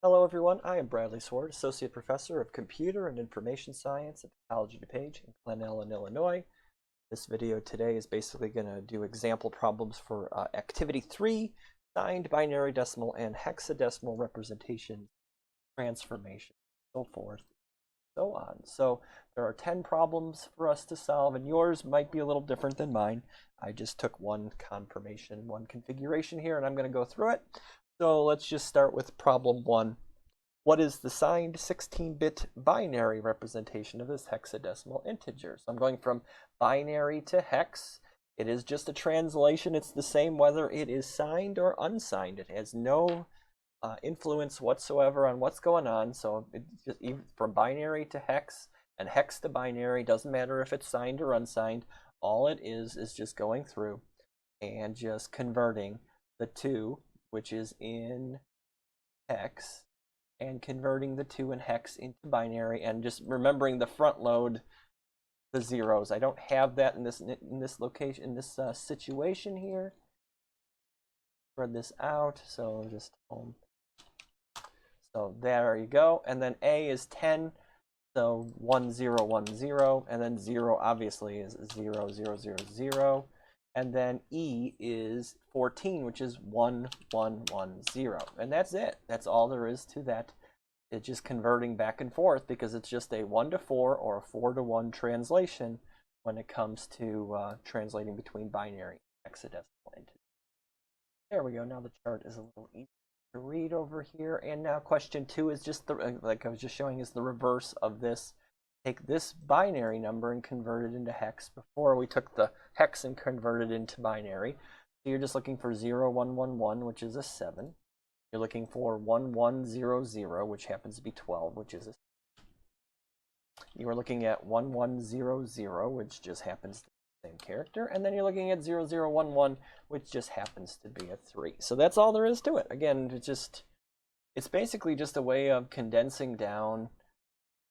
Hello everyone, I am Bradley Sward, Associate Professor of Computer and Information Science at the College of DuPage in Glen Ellen, Illinois. This video today is basically going to do example problems for Activity 3, signed binary decimal and hexadecimal representation, transformation, so forth, so on. So there are 10 problems for us to solve, and yours might be a little different than mine. I just took one confirmation, one configuration here, and I'm going to go through it. So let's just start with problem 1. What is the signed 16-bit binary representation of this hexadecimal integer? So I'm going from binary to hex. It is just a translation. It's the same whether it is signed or unsigned. It has no influence whatsoever on what's going on. So it's just even from binary to hex and hex to binary, doesn't matter if it's signed or unsigned. All it is just going through and just converting the 2, which is in hex, and converting the 2 in hex into binary, and just remembering the front load the zeros. I don't have that in this location, in this situation here. Spread this out, so just so there you go. And then A is 10, so 1 0 1 0, and then 0 obviously is 0 0 0 0. And then E is 14, which is 1 1 1 0. And that's it. That's all there is to that. It's just converting back and forth because it's just a 1 to 4 or a 4 to 1 translation when it comes to translating between binary and hexadecimal integers. There we go. Now the chart is a little easier to read over here. And now question 2 is just, like I was just showing, is the reverse of this. Take this binary number and convert it into hex. Before we took the hex and converted it into binary. So you're just looking for 0 1 1 1, which is a 7. You're looking for 1 1 0 0, which happens to be 12, which is a 6. You are looking at 1 1 0 0, which just happens to be the same character. And then you're looking at 0 0 1 1, which just happens to be a 3. So that's all there is to it. Again, it's basically just a way of condensing down,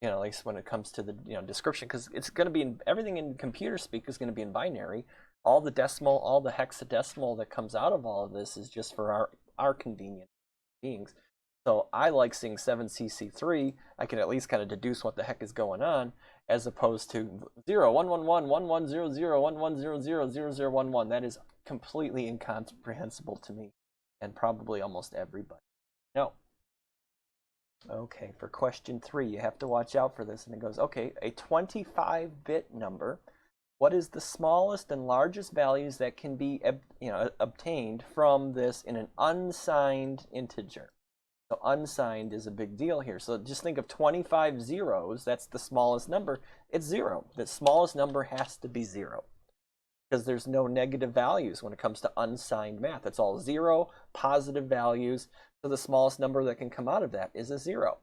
at least when it comes to the description, because it's going to be everything in computer speak is going to be in binary. All the decimal, all the hexadecimal that comes out of all of this is just for our convenience beings. So I like seeing 7cc3. I can at least kind of deduce what the heck is going on, as opposed to 0 1 1 1 1 1 0 0 1 1 0 0 0 0 1 1. That is completely incomprehensible to me, and probably almost everybody. No. Okay, for question 3, you have to watch out for this. And it goes, okay, a 25-bit number. What is the smallest and largest values that can be obtained from this in an unsigned integer? So unsigned is a big deal here. So just think of 25 zeros. That's the smallest number. It's 0. The smallest number has to be 0. Because there's no negative values when it comes to unsigned math. It's all 0, positive values. So the smallest number that can come out of that is a 0.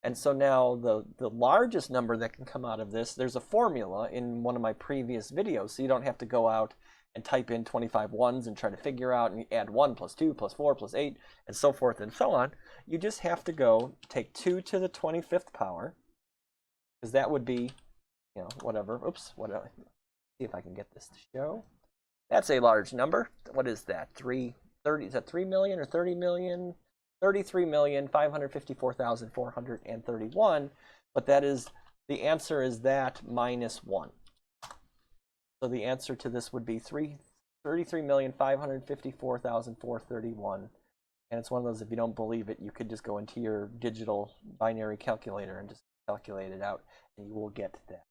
And so now the largest number that can come out of this, there's a formula in one of my previous videos. So you don't have to go out and type in 25 ones and try to figure out and add 1 plus 2 plus 4 plus 8 and so forth and so on. You just have to go take 2 to the 25th power, because that would be, whatever. Oops, whatever. See if I can get this to show. That's a large number. What is that? 30? Is that 3 million or 30 million? 33,554,431. But that is, the answer is that minus 1. So the answer to this would be 33,554,431. And it's one of those, if you don't believe it, you could just go into your digital binary calculator and just calculate it out, and you will get that.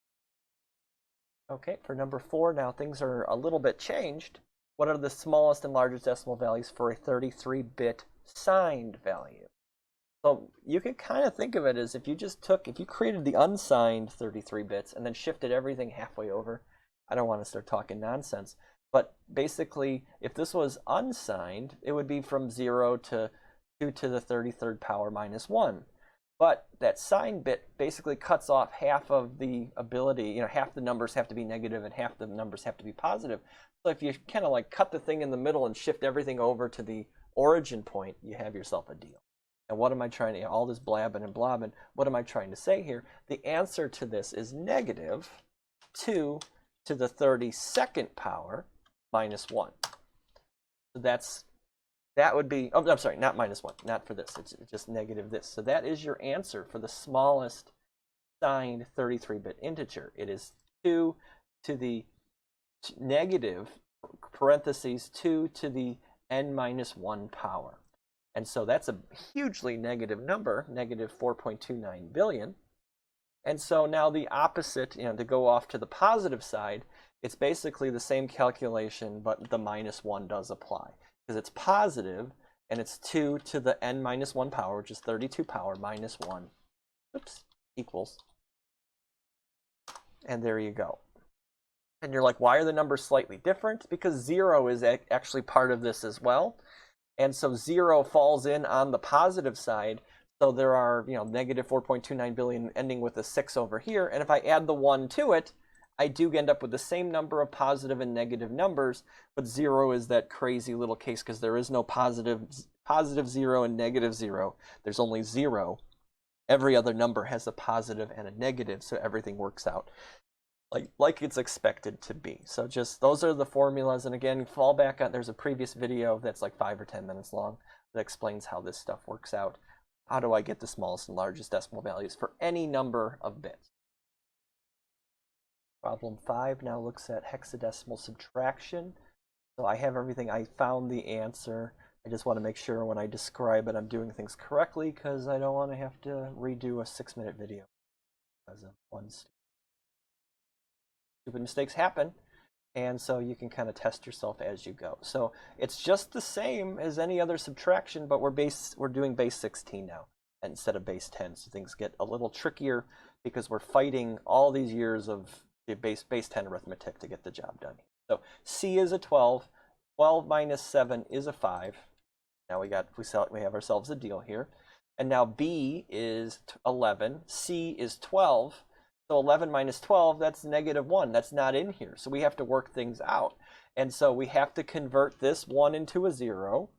Okay, for number 4, now things are a little bit changed. What are the smallest and largest decimal values for a 33-bit signed value? So you could kind of think of it as if you created the unsigned 33 bits and then shifted everything halfway over. I don't want to start talking nonsense, but basically, if this was unsigned, it would be from 0 to 2 to the 33rd power minus 1. But that signed bit basically cuts off half of the ability, half the numbers have to be negative and half the numbers have to be positive. So if you kind of like cut the thing in the middle and shift everything over to the origin point, you have yourself a deal. And what am I trying to, all this blabbing and blobbing, what am I trying to say here? The answer to this is negative 2 to the 32nd power minus 1. So that's that would be, oh, I'm sorry, not -1, not for this, it's just negative this. So that is your answer for the smallest signed 33-bit integer. It is 2 to the negative, parentheses, 2 to the n-1 power. And so that's a hugely negative number, negative 4.29 billion. And so now the opposite, to go off to the positive side, it's basically the same calculation, but the -1 does apply. Because it's positive, and it's 2 to the n-1 power, which is 32 power, minus 1, oops, equals. And there you go. And you're like, why are the numbers slightly different? Because 0 is actually part of this as well. And so 0 falls in on the positive side. So there are, negative 4.29 billion ending with a 6 over here. And if I add the 1 to it, I do end up with the same number of positive and negative numbers. But 0 is that crazy little case because there is no positive 0 and negative 0. There's only 0. Every other number has a positive and a negative, so everything works out like it's expected to be. So just those are the formulas. And again, fall back on, there's a previous video that's like 5 or 10 minutes long that explains how this stuff works out. How do I get the smallest and largest decimal values for any number of bits? Problem 5 now looks at hexadecimal subtraction. So I have everything. I found the answer. I just want to make sure when I describe it, I'm doing things correctly because I don't want to have to redo a 6-minute video because of one stupid mistakes happen. And so you can kind of test yourself as you go. So it's just the same as any other subtraction, but we're doing base 16 now instead of base 10. So things get a little trickier because we're fighting all these years of the base 10 arithmetic to get the job done. So C is a 12. 12 minus 7 is a 5. Now we have ourselves a deal here. And now B is 11. C is 12. So 11 minus 12, that's negative 1. That's not in here. So we have to work things out. And so we have to convert this 1 into a 0.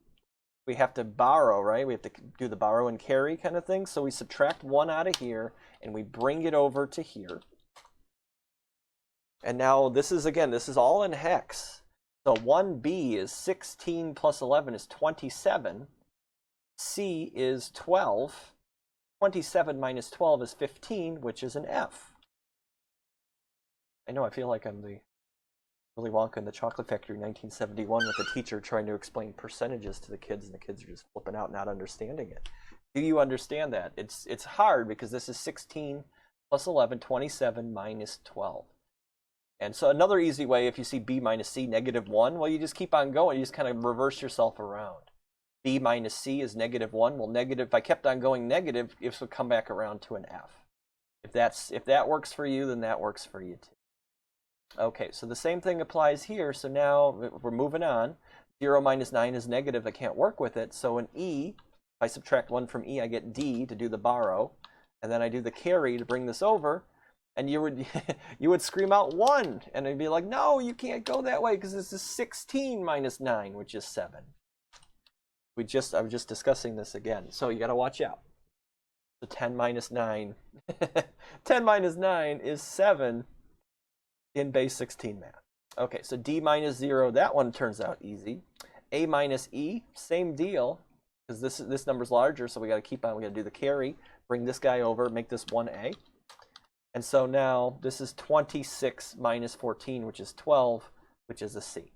We have to borrow, right? We have to do the borrow and carry kind of thing. So we subtract 1 out of here, and we bring it over to here. And now this is all in hex. So 1B is 16 plus 11 is 27. C is 12. 27 minus 12 is 15, which is an F. I know, I feel like I'm the Willy Wonka in the Chocolate Factory 1971 with the teacher trying to explain percentages to the kids, and the kids are just flipping out, not understanding it. Do you understand that? It's hard because this is 16 plus 11, 27 minus 12. And so another easy way, if you see B minus C, negative 1, well, you just keep on going. You just kind of reverse yourself around. B minus C is negative 1. Well, if I kept on going negative, it would come back around to an F. If that works for you, then that works for you too. Okay, so the same thing applies here. So now we're moving on. 0 minus 9 is negative. I can't work with it. So an E, if I subtract 1 from E, I get D to do the borrow. And then I do the carry to bring this over. And you would scream out 1. And I'd be like, no, you can't go that way because this is 16 minus 9, which is 7. I was just discussing this again. So you got to watch out. So 10 minus 9. 10 minus 9 is 7. In base 16 math. Okay, so D minus 0, that one turns out easy. A minus E, same deal, because this number's larger, so we got to do the carry, bring this guy over, make this 1A. And so now this is 26 minus 14, which is 12, which is a C.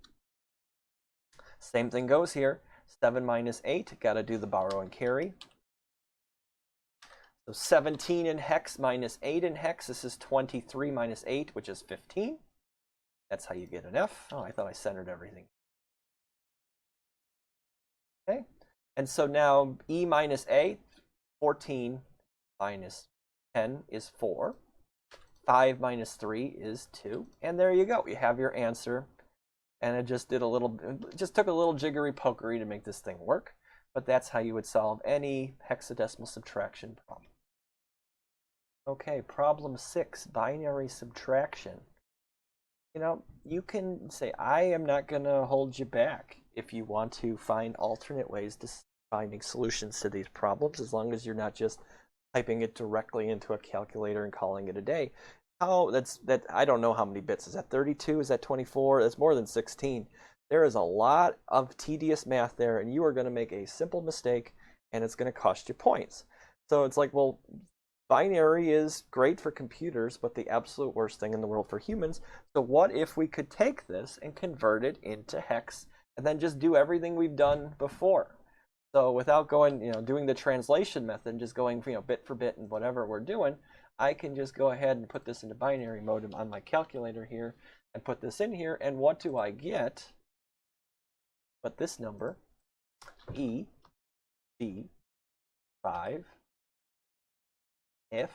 Same thing goes here. 7 minus 8, got to do the borrow and carry. So 17 in hex minus 8 in hex. This is 23 minus 8, which is 15. That's how you get an F. Oh, I thought I centered everything. Okay. And so now E minus A, 14 minus 10 is 4. 5 minus 3 is 2. And there you go. You have your answer. And it just took a little jiggery pokery to make this thing work. But that's how you would solve any hexadecimal subtraction problem. Okay, problem 6, binary subtraction. You can say, I am not going to hold you back if you want to find alternate ways to finding solutions to these problems, as long as you're not just typing it directly into a calculator and calling it a day. I don't know how many bits. Is that 32? Is that 24? That's more than 16. There is a lot of tedious math there, and you are going to make a simple mistake, and it's going to cost you points. So it's like, well, binary is great for computers, but the absolute worst thing in the world for humans. So what if we could take this and convert it into hex, and then just do everything we've done before? So without going, doing the translation method, and just going, bit for bit and whatever we're doing, I can just go ahead and put this into binary mode on my calculator here, and put this in here, and what do I get? But this number, E, B, 5, F,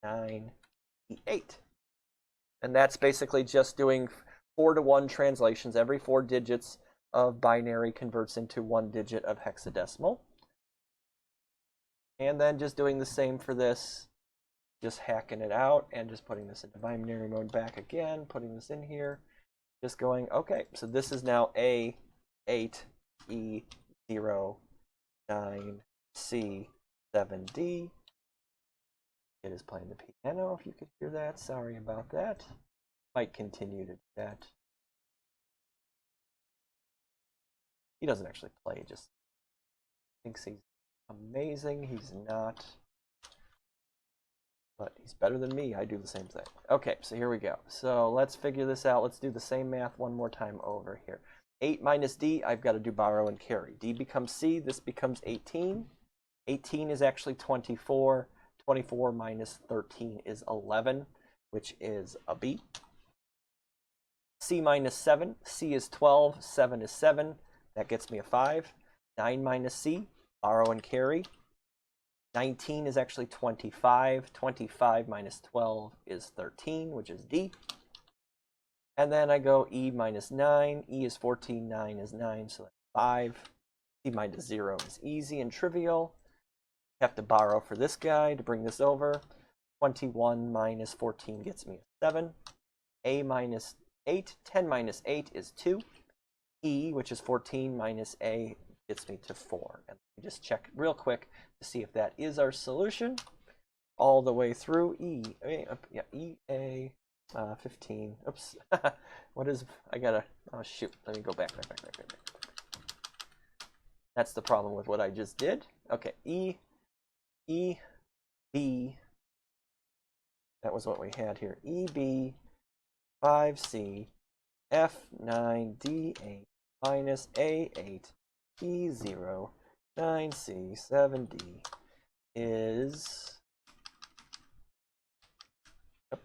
9, E, 8. And that's basically just doing 4-to-1 translations. Every 4 digits of binary converts into 1 digit of hexadecimal. And then just doing the same for this, just hacking it out and just putting this into binary mode back again, putting this in here, just going, okay, so this is now A, 8, E, 0, 9, C, 7, D. It is playing the piano, if you could hear that. Sorry about that. Might continue to do that. He doesn't actually play, he just thinks he's amazing. He's not. But he's better than me. I do the same thing. Okay, so here we go. So let's figure this out. Let's do the same math one more time over here. 8 minus D, I've got to do borrow and carry. D becomes C, this becomes 18. 18 is actually 24. 24 minus 13 is 11, which is a B. C minus 7, C is 12, 7 is 7. That gets me a 5. 9 minus C, borrow and carry. 19 is actually 25. 25 minus 12 is 13, which is D. And then I go E minus 9. E is 14, 9 is 9, so that's 5. C minus 0 is easy and trivial. Have to borrow for this guy to bring this over. 21 minus 14 gets me a 7. A minus 8, 10 minus 8 is 2. E, which is 14 minus A, gets me to 4. And let me just check real quick to see if that is our solution. All the way through E, yeah, E, A, 15. Oops. What is, I gotta, oh shoot, let me go back. That's the problem with what I just did. Okay, E, B, that was what we had here. E, B, 5C, F, 9, D, 8, minus A, 8, E, 0, 9C, 7D is, I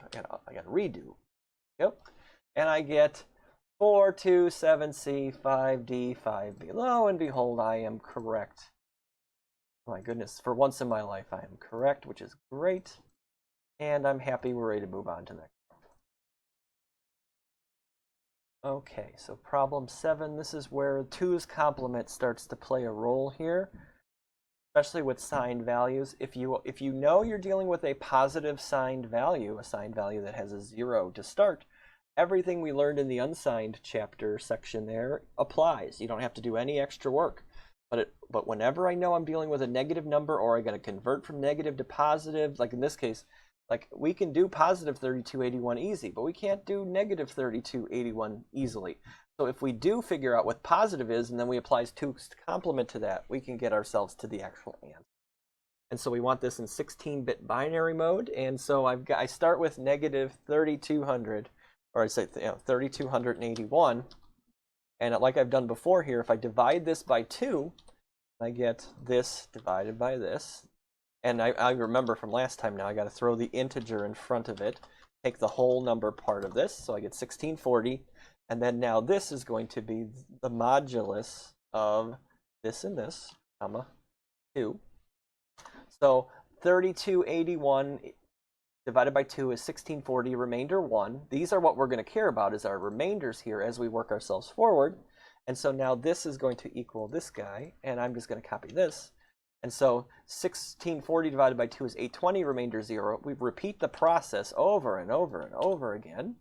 got to redo. Yep. And I get 4, 2, 7C, 5D, 5B. Lo and behold, I am correct. My goodness, for once in my life, I am correct, which is great. And I'm happy we're ready to move on to the next problem. Okay, so problem 7, this is where 2's complement starts to play a role here, especially with signed values. If you know you're dealing with a positive signed value, a signed value that has a 0 to start, everything we learned in the unsigned chapter section there applies. You don't have to do any extra work. But whenever I know I'm dealing with a negative number, or I got to convert from negative to positive, like in this case, like we can do positive 3281 easy, but we can't do negative 3281 easily. So if we do figure out what positive is, and then we apply 2's complement to that, we can get ourselves to the actual answer. And so we want this in 16-bit binary mode, and so I start with negative 3200, or I say 3281. And like I've done before here, if I divide this by 2, I get this divided by this. And I remember from last time now, I got to throw the integer in front of it, take the whole number part of this, so I get 1640. And then now this is going to be the modulus of this and this, comma, 2. So 3281 divided by 2 is 1640, remainder 1. These are what we're going to care about, is our remainders here as we work ourselves forward. And so now this is going to equal this guy, and I'm just going to copy this. And so 1640 divided by 2 is 820, remainder 0. We repeat the process over and over and over again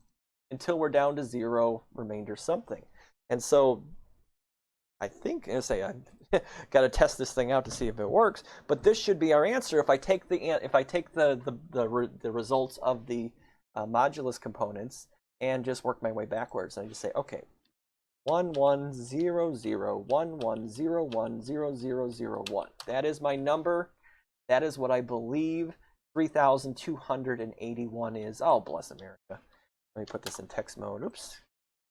until we're down to 0, remainder something. And so I think, I've got to test this thing out to see if it works, but this should be our answer if I take the results of the modulus components and just work my way backwards. And I just say, okay, 110011010001. That is my number. That is what I believe 3,281 is. Oh, bless America. Let me put this in text mode. Oops.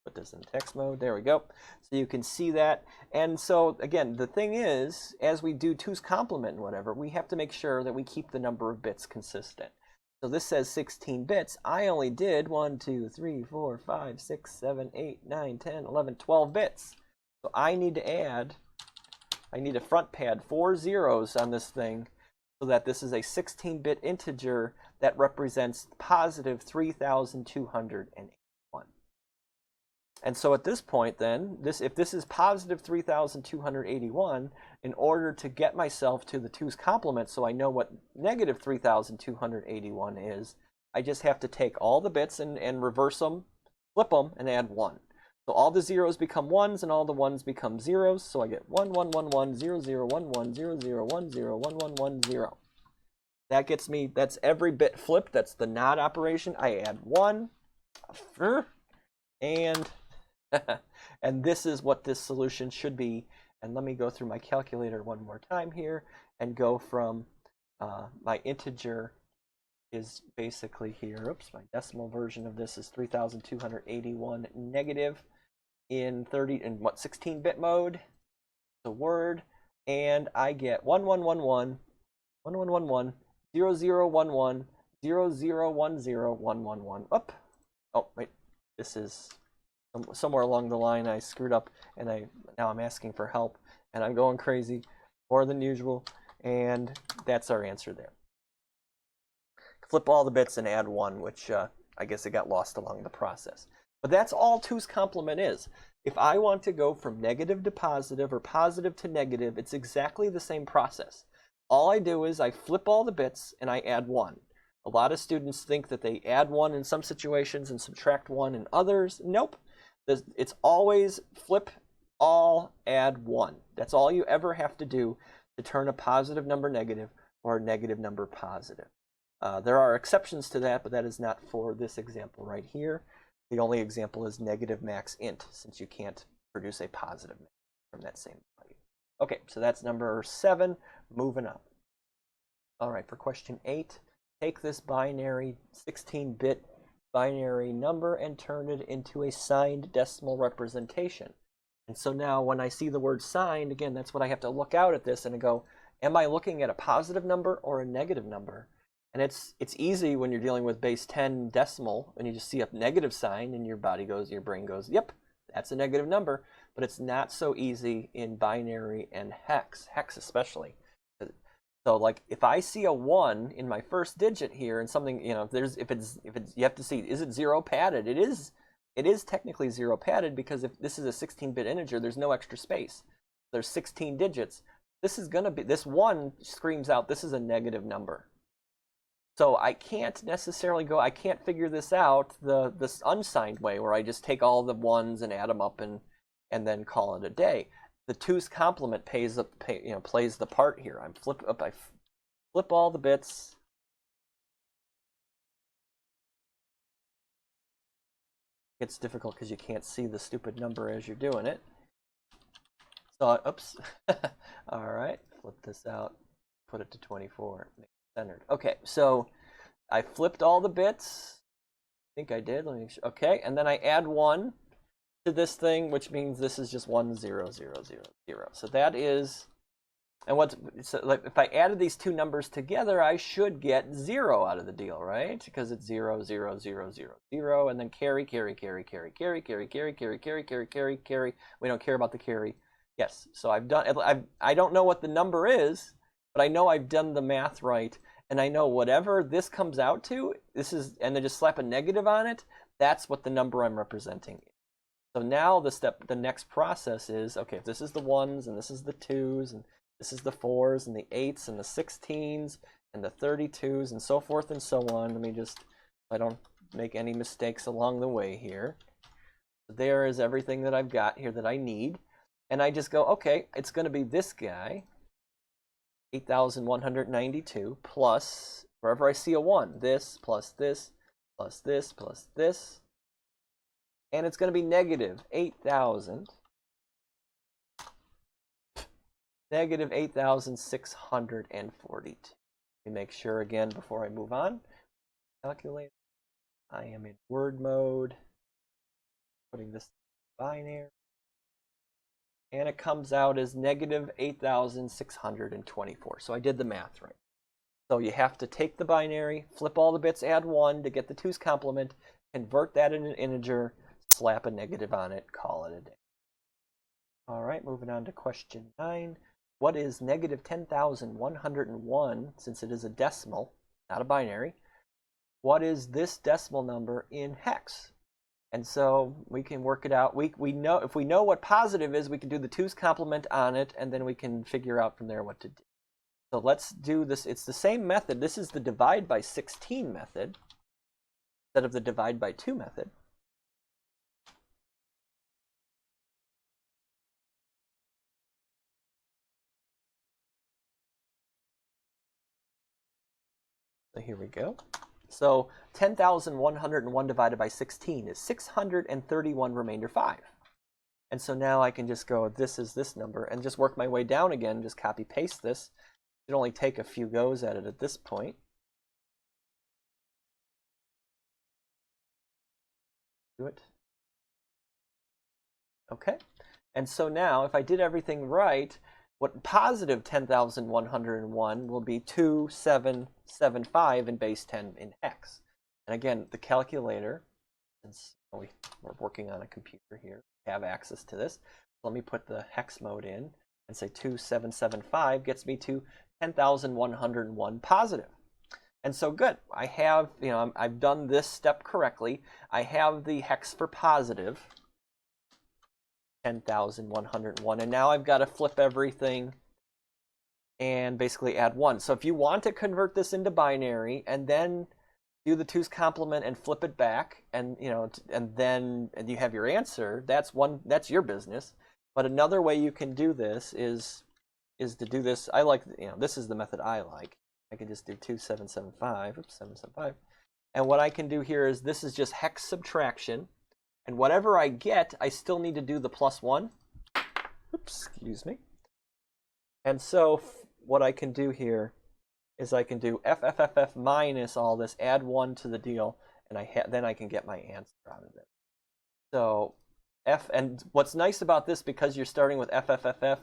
Put this in text mode. There we go. So you can see that. And so, again, the thing is, as we do 2's complement and whatever, we have to make sure that we keep the number of bits consistent. So this says 16 bits. I only did 1, 2, 3, 4, 5, 6, 7, 8, 9, 10, 11, 12 bits. So I need to front pad 4 zeros on this thing so that this is a 16-bit integer that represents positive 3,281. And so at this point then, if this is positive 3,281, in order to get myself to the 2's complement so I know what negative 3,281 is, I just have to take all the bits and reverse them, flip them, and add 1. So all the zeros become 1s and all the 1s become zeros. So I get 1, 1, 1, 1, 0, 0, 1, 1, 0, 0, 1, 0, 1, 1, 1, 0. That gets me, that's every bit flipped. That's the NOT operation. I add 1, and and this is what this solution should be. And let me go through my calculator one more time here and go from my integer is basically here. Oops, my decimal version of this is 3,281 negative in 16-bit mode, the word, and I get 1111 1111 0011 0010 111. Oh wait, this is somewhere along the line I screwed up, and now I'm asking for help, and I'm going crazy more than usual, and that's our answer there. Flip all the bits and add 1, which I guess it got lost along the process. But that's all 2's complement is. If I want to go from negative to positive or positive to negative, it's exactly the same process. All I do is I flip all the bits and I add 1. A lot of students think that they add 1 in some situations and subtract 1 in others. Nope. It's always flip all, add 1. That's all you ever have to do to turn a positive number negative or a negative number positive. There are exceptions to that, but that is not for this example right here. The only example is negative max int, since you can't produce a positive from that same value. Okay, so that's number 7. Moving up. All right, for question 8, take this binary 16-bit binary number and turn it into a signed decimal representation. And so now when I see the word signed, again, that's what I have to look out at this and go, am I looking at a positive number or a negative number? And it's easy when you're dealing with base 10 decimal, and you just see a negative sign, and your brain goes, yep, that's a negative number. But it's not so easy in binary and hex especially. So like if I see a 1 in my first digit here, and something, you know, if it's you have to see, is it 0 padded? It is technically 0 padded, because if this is a 16-bit integer, there's no extra space. There's 16 digits. This 1 screams out this is a negative number. So I can't necessarily I can't figure this out this unsigned way, where I just take all the 1s and add them up and then call it a day. The 2's complement plays the part here. I flip all the bits. It's difficult because you can't see the stupid number as you're doing it. So, oops. All right, flip this out, put it to 24. Centered. Okay, so I flipped all the bits. I think I did. Let me. Okay, and then I add 1 to this thing, which means this is just 1 0 0 0 0. So that is, and like if I added these two numbers together, I should get 0 out of the deal, right? Because it's 0 0 0 0 0, and then carry carry carry carry carry carry carry carry carry carry carry carry. We don't care about the carry. Yes. So I've done. I don't know what the number is, but I know I've done the math right, and I know whatever this comes out to, and then just slap a negative on it, that's what the number I'm representing. So now the next process is, okay, if this is the 1s, and this is the 2s, and this is the 4s, and the 8s, and the 16s, and the 32s, and so forth and so on. Let me just, I don't make any mistakes along the way here. There is everything that I've got here that I need. And I just go, okay, it's going to be this guy, 8,192, plus, wherever I see a 1, this, plus this, plus this, plus this. and it's going to be negative 8,000. Negative 8,642. Let me make sure again before I move on. Calculate. I am in word mode. Putting this binary. And it comes out as negative 8,624. So I did the math right. So you have to take the binary, flip all the bits, add 1 to get the 2's complement, convert that into an integer, slap a negative on it, call it a day. All right, moving on to question 9. What is negative 10,101, since it is a decimal, not a binary? What is this decimal number in hex? And so we can work it out. We know, if we know what positive is, we can do the 2's complement on it, and then we can figure out from there what to do. So let's do this. It's the same method. This is the divide by 16 method instead of the divide by 2 method. So here we go. So 10,101 divided by 16 is 631 remainder 5. And so now I can just go, this is this number, and just work my way down again, just copy paste this. It'll only take a few goes at it at this point. Do it. Okay. And so now if I did everything right, what positive 10,101 will be 2775 in base 10 in hex. And again, the calculator, since we're working on a computer here, have access to this. Let me put the hex mode in and say 2775 gets me to 10,101 positive. And so good. I have, I've done this step correctly. I have the hex for positive 10,101, and now I've got to flip everything and basically add 1. So if you want to convert this into binary and then do the 2's complement and flip it back, and then you have your answer, that's your business. But another way you can do this is to do this. I like, this is the method I like. I can just do 2775, 775. And what I can do here is, this is just hex subtraction. And whatever I get, I still need to do the +1. Oops, excuse me. And so what I can do here is I can do FFFF minus all this, add 1 to the deal, and then I can get my answer out of it. So and what's nice about this, because you're starting with FFFF,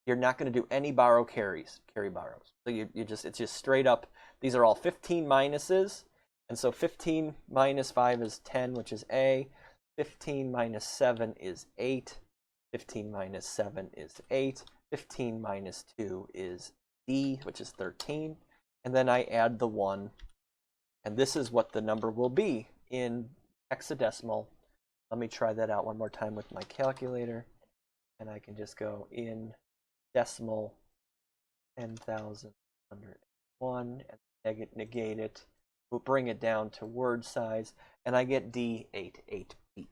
you're not going to do any carry borrows. So it's just straight up, these are all 15 minuses. And so 15 minus 5 is 10, which is A. 15 minus 7 is 8. 15 minus 7 is 8. 15 minus 2 is D, which is 13. And then I add the 1. And this is what the number will be in hexadecimal. Let me try that out one more time with my calculator. And I can just go in decimal 10,101 and negate it. We'll bring it down to word size. And I get D88B.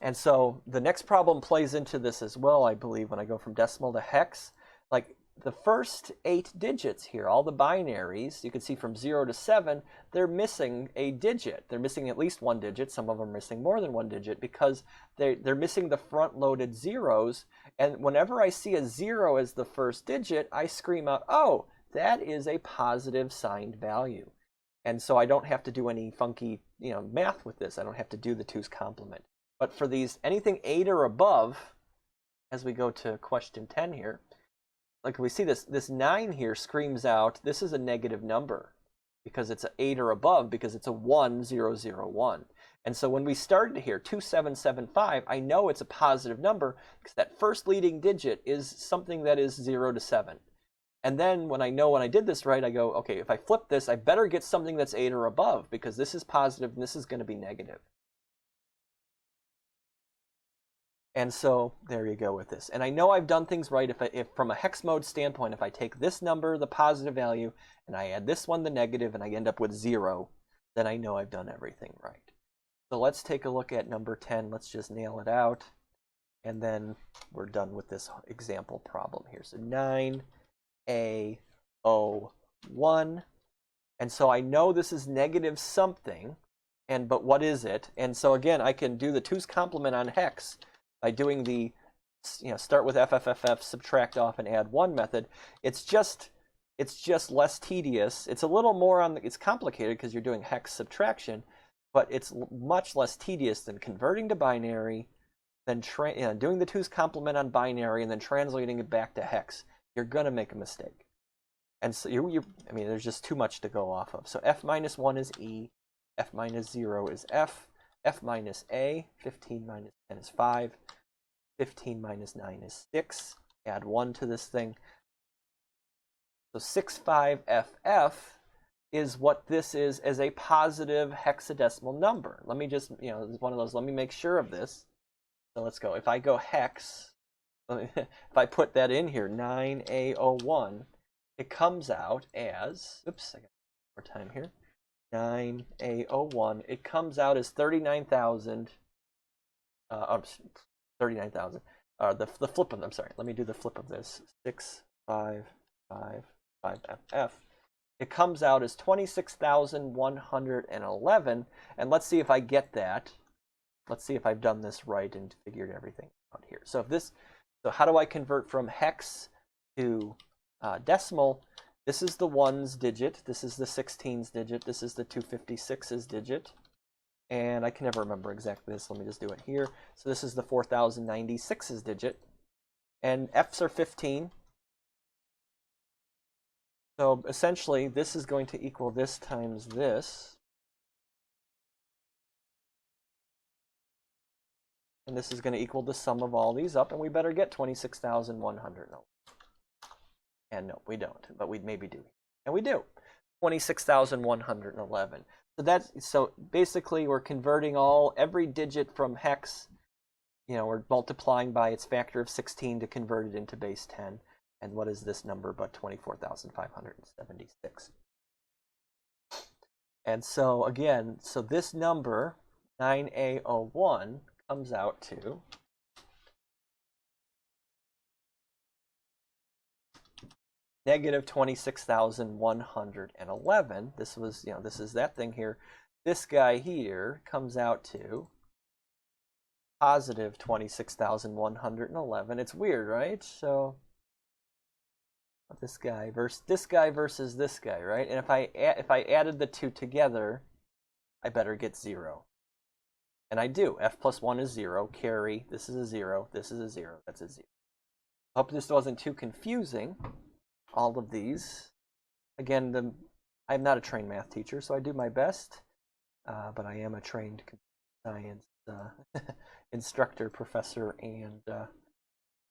And so the next problem plays into this as well, I believe, when I go from decimal to hex. Like the first 8 digits here, all the binaries, you can see from 0 to 7, they're missing a digit. They're missing at least 1 digit. Some of them are missing more than 1 digit because they're missing the front-loaded zeros. And whenever I see a 0 as the first digit, I scream out, oh, that is a positive signed value. And so I don't have to do any funky math with this. I don't have to do the 2's complement. But for these, anything 8 or above, as we go to question 10 here, like we see this 9 here screams out, this is a negative number because it's an 8 or above, because it's a 1001. And so when we started here, 2775, I know it's a positive number because that first leading digit is something that is 0 to 7. And then when I did this right, I go, okay, if I flip this, I better get something that's 8 or above, because this is positive and this is going to be negative. And so there you go with this. And I know I've done things right if from a hex mode standpoint, if I take this number, the positive value, and I add this one, the negative, and I end up with 0, then I know I've done everything right. So let's take a look at number 10. Let's just nail it out. And then we're done with this example problem here. So 9A01. And so I know this is negative something. but what is it? And so again, I can do the 2's complement on hex by doing the, start with FFFF, subtract off, and add 1 method. It's just less tedious. It's a little more it's complicated because you're doing hex subtraction, but it's much less tedious than converting to binary, then doing the 2's complement on binary, and then translating it back to hex. You're gonna make a mistake. And so I mean, there's just too much to go off of. So f minus 1 is E, f minus 0 is F, f minus A, 15 minus 10 is 5, 15 minus 9 is 6. Add 1 to this thing. So 65FF is what this is as a positive hexadecimal number. Let me just, it's one of those, let me make sure of this. So let's go. If I go hex, if I put that in here, 9A01, it comes out as, oops, I got more time here. 9A01, it comes out as 39,000, 39,000. The flip of them, sorry, let me do the flip of this. 6555FF. It comes out as 26,111, and let's see if I get that. Let's see if I've done this right and figured everything out here. So how do I convert from hex to decimal? This is the 1's digit, this is the 16's digit, this is the 256's digit, and I can never remember exactly this. Let me just do it here. So this is the 4096's digit, and F's are 15. So essentially, this is going to equal this times this. And this is going to equal the sum of all these up, and we better get 26,100. No. And no, we don't, but we maybe do. And we do. 26,111. So basically, we're converting every digit from hex. We're multiplying by its factor of 16 to convert it into base 10. And what is this number but 24,576? And so again, this number, 9A01, comes out to negative 26,111. This was, this is that thing here. This guy here comes out to positive 26,111. It's weird, right? So this guy versus this guy, right? And if I added the two together, I better get 0. And I do. F plus 1 is 0. Carry. This is a 0. This is a 0. That's a 0. Hope this wasn't too confusing. All of these. Again, I'm not a trained math teacher, so I do my best. But I am a trained computer science instructor, professor, and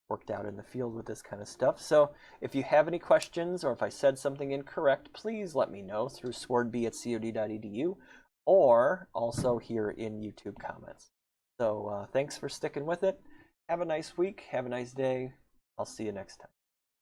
worked out in the field with this kind of stuff. So if you have any questions or if I said something incorrect, please let me know through swardb@cod.edu or also here in YouTube comments. So thanks for sticking with it. Have a nice week. Have a nice day. I'll see you next time.